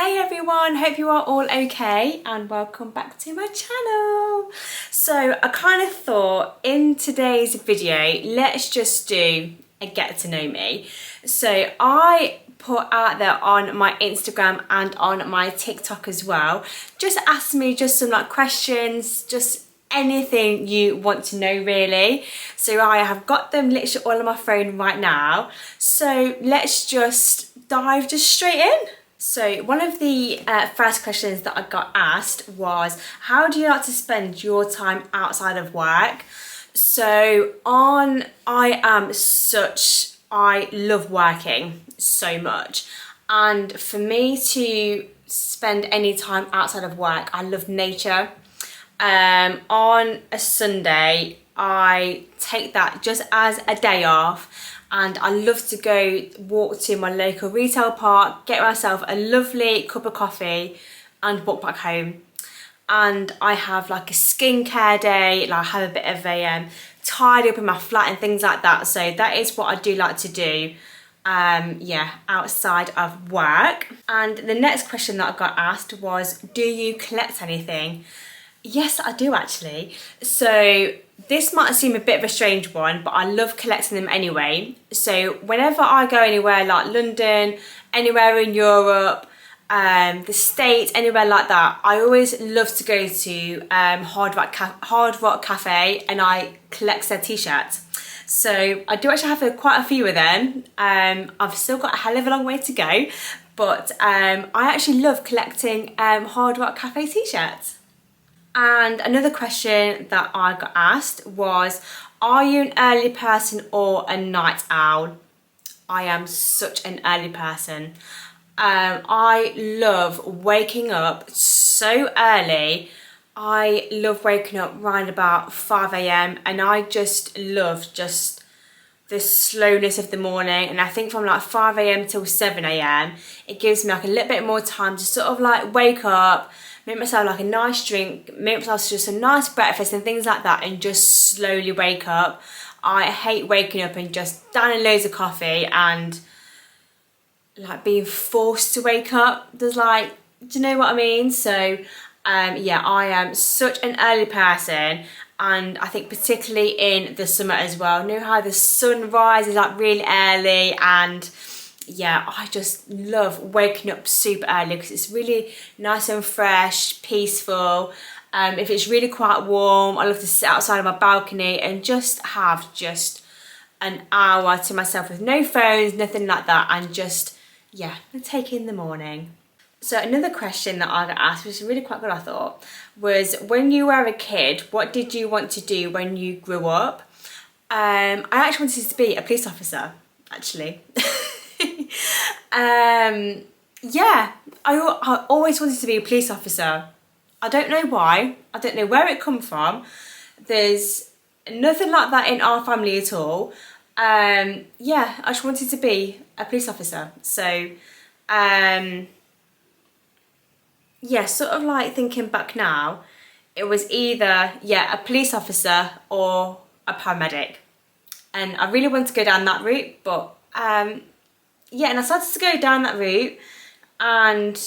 Hey everyone, hope you are all okay and welcome back to my channel. So I kind of thought in today's video, let's just do a get to know me. So I put out there on my Instagram and on my TikTok as well, just ask me just some like questions, just anything you want to know really. So I have got them literally all on my phone right now. So let's just dive just straight in. So one of the first questions that I got asked was, how do you like to spend your time outside of work? So I love working so much. And for me to spend any time outside of work, I love nature. On a Sunday, I take that just as a day off. And I love to go walk to my local retail park, get myself a lovely cup of coffee and walk back home. And I have like a skincare day, like I have a bit of a tidy up in my flat and things like that. So that is what I do like to do, outside of work. And the next question that I got asked was, do you collect anything? Yes, I do actually. So this might seem a bit of a strange one, but I love collecting them anyway. So whenever I go anywhere like London, anywhere in Europe, the States, anywhere like that, I always love to go to Hard Rock Cafe and I collect their t-shirts. So I do actually have quite a few of them. I've still got a hell of a long way to go, but I actually love collecting Hard Rock Cafe t-shirts. And another question that I got asked was, are you an early person or a night owl? I am such an early person. I love waking up so early. I love waking up around about 5 a.m. and I just love the slowness of the morning. And I think from like 5 a.m. till 7 a.m. it gives me like a little bit more time to sort of like wake up, make myself like a nice drink, make myself just a nice breakfast and things like that, and just slowly wake up. I hate waking up and just downing loads of coffee and like being forced to wake up. Do you know what I mean? So I am such an early person, and I think particularly in the summer as well. You know how the sun rises like really early, and yeah, I just love waking up super early because it's really nice and fresh, peaceful. If it's really quite warm, I love to sit outside of my balcony and just have just an hour to myself with no phones, nothing like that, and just, take in the morning. So another question that I got asked, which is really quite good I thought, was when you were a kid, what did you want to do when you grew up? I actually wanted to be a police officer, actually. I always wanted to be a police officer. I don't know why. I don't know where it come from. There's nothing like that in our family at all. I just wanted to be a police officer. So, sort of like thinking back now, it was either, a police officer or a paramedic. And I really wanted to go down that route, but and I started to go down that route, and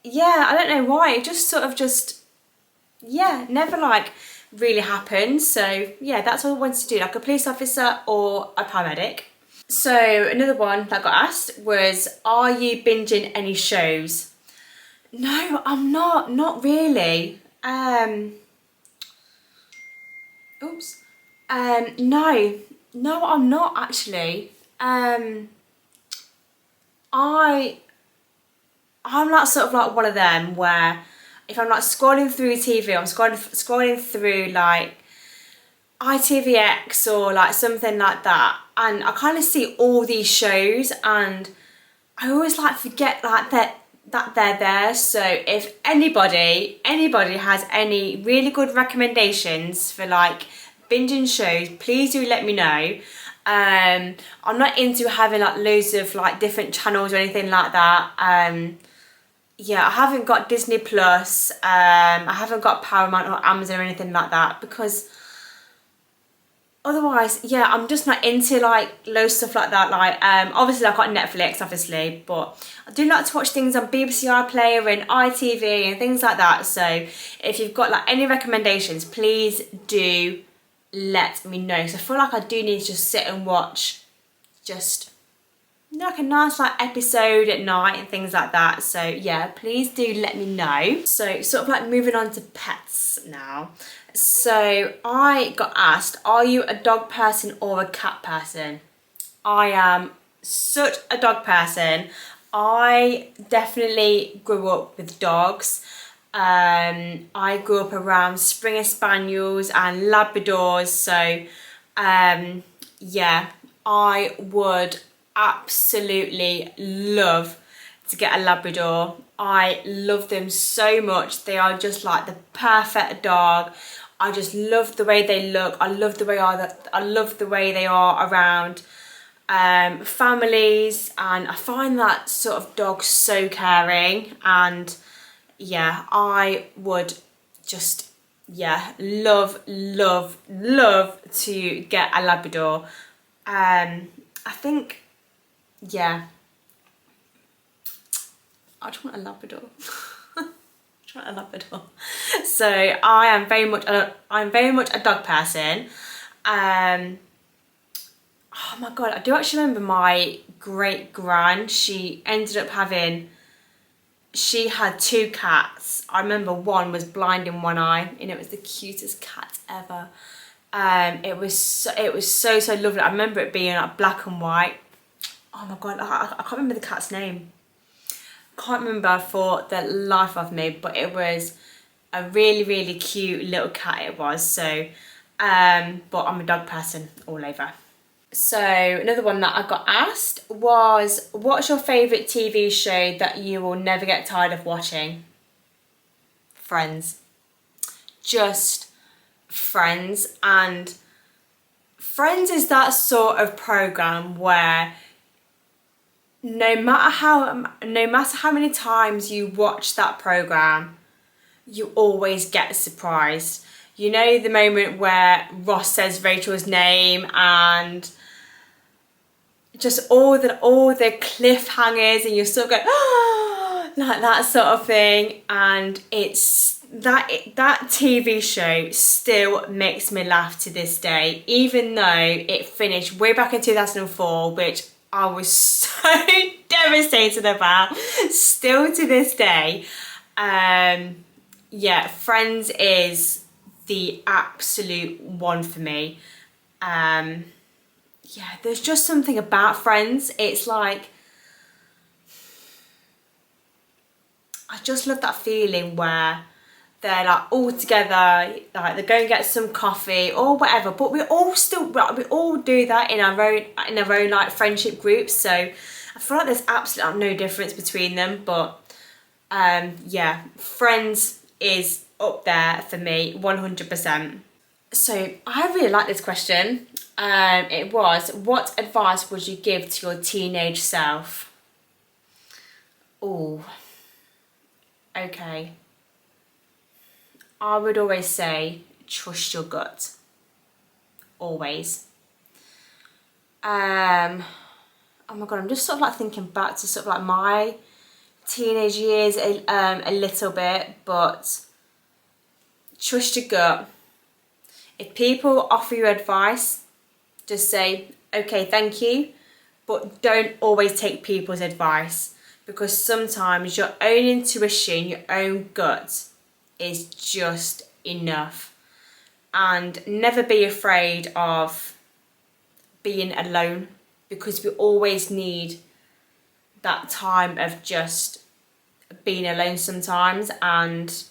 I don't know why, it just sort of never like really happened. So that's what I wanted to do, like a police officer or a paramedic. So another one that got asked was, are you binging any shows? No, I'm not really. No, I'm not actually. I'm like sort of like one of them where if I'm like scrolling through TV, I'm scrolling through like ITVX or like something like that, and I kind of see all these shows, and I always like forget like that they're there. So if anybody has any really good recommendations for like binging shows, please do let me know. I'm not into having like loads of like different channels or anything like that. I haven't got Disney Plus, I haven't got Paramount or Amazon or anything like that, because otherwise, yeah, I'm just not into like loads of stuff like that. Like, obviously I've got Netflix, obviously, but I do like to watch things on BBC iPlayer and ITV and things like that. So if you've got like any recommendations, please do let me know. So I feel like I do need to just sit and watch just like a nice like episode at night and things like that. So yeah, please do let me know. So sort of like moving on to pets now. So I got asked, are you a dog person or a cat person? I am such a dog person. I definitely grew up with dogs. I grew up around Springer Spaniels and Labradors. So yeah, I would absolutely love to get a Labrador. I love them so much. They are just like the perfect dog. I just love the way they look. I love the way they are around families, and I find that sort of dog so caring. And yeah, I would just love to get a Labrador. I think I just want a Labrador. A Labrador. So I'm very much a dog person. Oh my god, I do actually remember my great gran. She had 2 cats. I remember one was blind in one eye, and it was the cutest cat ever. It was so lovely. I remember it being like black and white. Oh my god, I can't remember the cat's name. Can't remember for the life of me, but it was a really cute little cat it was. So but I'm a dog person all over. So another one that I got asked was, what's your favourite TV show that you will never get tired of watching? Friends. Just Friends. And Friends is that sort of programme where no matter how many times you watch that programme, you always get surprised. You know, the moment where Ross says Rachel's name, and just all the cliffhangers, and you're sort of going, oh, like that sort of thing. And it's that TV show still makes me laugh to this day, even though it finished way back in 2004, which I was so devastated about. Still to this day, yeah, Friends is the absolute one for me. Yeah, there's just something about Friends. It's like, I just love that feeling where they're like all together, like they're going to get some coffee or whatever, but we all do that in our own like friendship groups. So I feel like there's absolutely no difference between them. But yeah, Friends is up there for me 100%. So I really like this question. It was, what advice would you give to your teenage self? Oh, okay. I would always say, trust your gut. Always. Oh my god, I'm just sort of like thinking back to sort of like my teenage years a little bit, but trust your gut. If people offer you advice, just say, okay, thank you, but don't always take people's advice, because sometimes your own intuition, your own gut is just enough. And never be afraid of being alone, because we always need that time of just being alone sometimes, and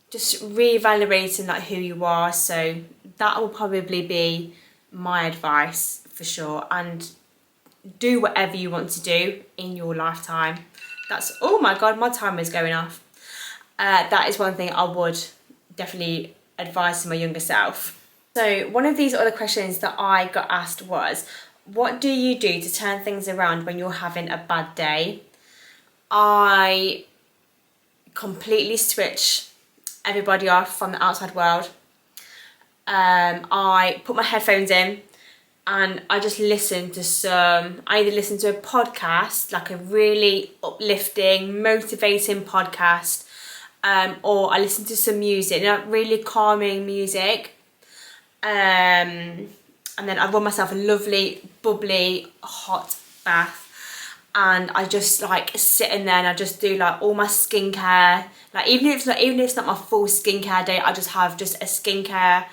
just reevaluating like who you are. So that will probably be my advice for sure. And do whatever you want to do in your lifetime. That's, oh my god, my timer is going off. That is one thing I would definitely advise to my younger self. So one of these other questions that I got asked was, what do you do to turn things around when you're having a bad day? I completely switch everybody off from the outside world. I put my headphones in and I just listen to I either listen to a podcast, like a really uplifting, motivating podcast, or I listen to some music, really calming music. And then I run myself a lovely, bubbly, hot bath. And I just like sit in there and I just do like all my skincare. Like even if it's not my full skincare day, I just have just a skincare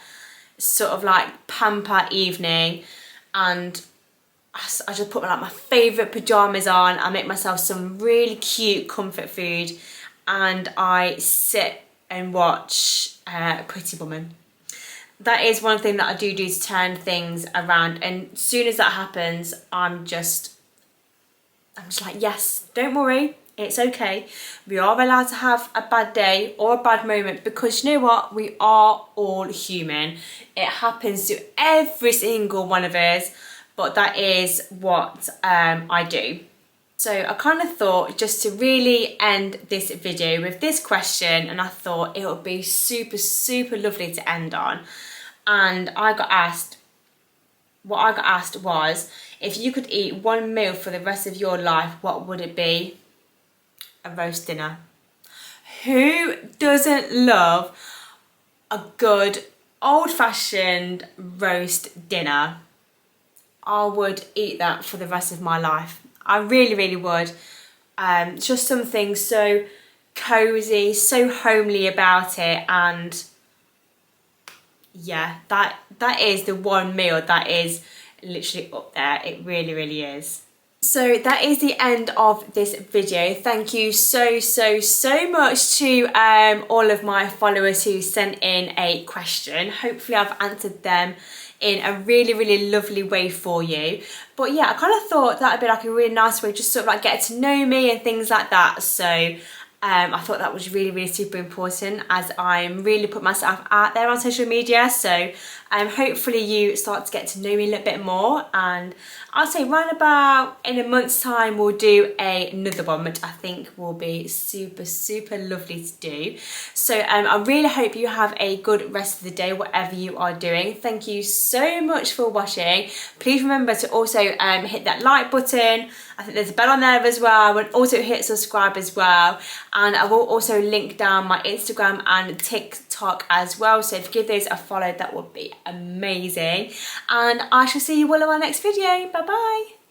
sort of like pamper evening, and I just put like my favourite pyjamas on. I make myself some really cute comfort food, and I sit and watch Pretty Woman. That is one thing that I do to turn things around, and as soon as that happens, I'm just like, yes, don't worry, it's okay. We are allowed to have a bad day or a bad moment, because you know what? We are all human. It happens to every single one of us, but that is what I do. So I kind of thought just to really end this video with this question, and I thought it would be super, super lovely to end on. And what I got asked was, if you could eat one meal for the rest of your life, what would it be? A roast dinner. Who doesn't love a good old-fashioned roast dinner? I would eat that for the rest of my life. I really, really would. Just something so cozy, so homely about it, and yeah, that is the one meal that is literally up there. It really, really is. So that is the end of this video. Thank you so much to all of my followers who sent in a question. Hopefully I've answered them in a really, really lovely way for you. But yeah, I kind of thought that would be like a really nice way, just sort of like get to know me and things like that. So I thought that was really, really super important, as I'm really putting myself out there on social media. So hopefully you start to get to know me a little bit more, and I'll say round about in a month's time we'll do another one, which I think will be super, super lovely to do. So I really hope you have a good rest of the day, whatever you are doing. Thank you so much for watching. Please remember to also hit that like button. I think there's a bell on there as well, and also hit subscribe as well. And I will also link down my Instagram and TikTok as well, so if you give those a follow, that would be amazing. And I shall see you all in my next video. Bye bye.